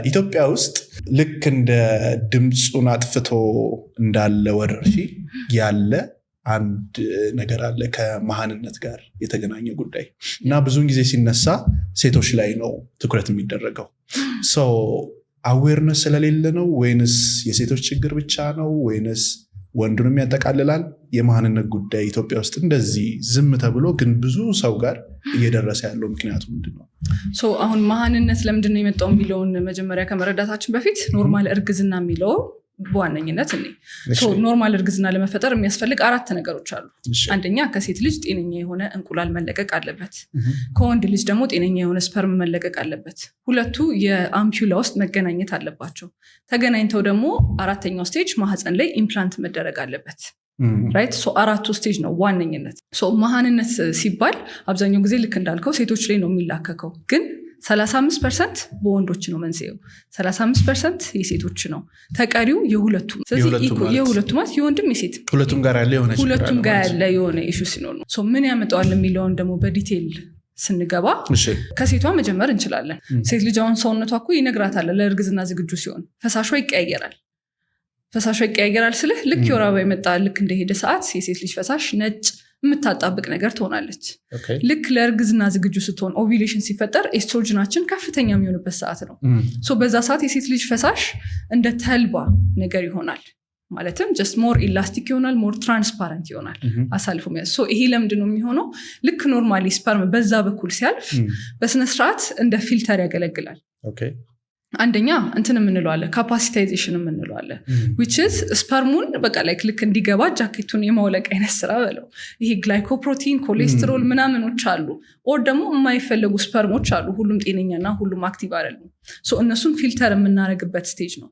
ኢትዮጵያ ውስጥ ልክ እንደ ድምጹን አጥፍቶ እንዳለ ወረርሺ ያለ አንድ ነገር አለ ከመሃንነት ጋር የተገናኘ ጉዳይ እና ብዙውን ጊዜ ሲነሳ ሴቶች ላይ ነው ትኩረት የሚደረገው። ሶ አዌርነስ ስለሌለ ነው ወይንስ የሴቶች ችግር ብቻ ነው ወይንስ ወንዱንም ያጠቃልላል? የመሃንነት ጉዳይ ኢትዮጵያ ውስጥ እንደዚህ ዝም ተብሎ ግን ብዙ ሰው ጋር እየደረሰ ያለው ምክንያቱ ምንድነው? አሁን መሃንነት ለምንድነው የመጣው የሚለውን መጀመሪያ ከመረዳታችን በፊት ኖርማል እርግዝና የሚለው በዋነኝነት ኖርማል እርግዝና ለመፈጠር የሚያስፈልግ 4 ነገሮች አሉ። አንደኛ ከሴት ልጅ ጤነኛ የሆነ እንቁላል መለቀቅ አለበት። ከወንድ ልጅ ደግሞ ጤነኛ የሆነ ስፐርም መለቀቅ አለበት። ሁለቱ የአምፑላ ውስጥ መገናኘት አለባቸው። ተገናኝተው ደግሞ 4ኛው ስቴጅ ማህፀን ላይ ኢምፕላንት መደረግ አለበት። ራይት 4ቱ ስቴጅ ነው ዋነኝነት። መሃንነት ሲባል አብዛኛው ጊዜ ልክ እንዳልከው ሴቶች ላይ ነው የሚላከከው፣ ግን 35% በወንዶች ነው መንስኤው፣ 35% የሴቶች ነው፣ ተቀሪው የሁለቱ። ስለዚህ የሁለቱ ማለት የወንድም የሴት ሁለቱም ጋር ያለ የሆነ ኢሹ ሲኖር ነው። ምን ያመጣዋል የሚለውን ደግሞ በዲቴል ስንገባ ከሴቷ መጀመር እንችላለን። ሴት ልጅ አሁን ሰውነቷ እኮ ይነግራታል ለእርግዝና ዝግጁ ሲሆን ፈሳሿ ይቀያየራል ስልህ ልክ የወር አበባ የመጣ ልክ እንደሄደ ሰዓት የሴት ልጅ ፈሳሽ ነጭ የምታጣብቅ ነገር ትሆናለች። ልክ ለእርግዝና ዝግጁ ስትሆን ኦቪሌሽን ሲፈጠር ኤስትሮጅናችን ከፍተኛ የሚሆንበት ሰዓት ነው። በዛ ሰዓት የሴት ልጅ ፈሳሽ እንደ ተልባ ነገር ይሆናል። ማለትም just more elastic ይሆናል፣ more transparent ይሆናል አሳልፎ የሚያዝ። ይሄ ለምንድነው የሚሆነው? ልክ ኖርማሊ ስፐርም በዛ በኩል ሲያልፍ በስነስርዓት እንደ ፊልተር ያገለግላል። አንደኛ እንትን የምንለዋለ ካፓሲታይዜሽን የምንለዋለ which is ስፐርሙን በቃ ልክ እንዲገባ ጃኬቱን የማውለቅ አይነት ስራ በለው። ይሄ ግላይኮፕሮቲን ኮሌስትሮል ምናምኖች አሉ፣ ኦር ደግሞ የማይፈለጉ ስፐርሞች አሉ። ሁሉም ጤነኛና ሁሉም አክቲቭ አይደሉም። እነሱን ፊልተር የምናደርግበት ስቴጅ ነው።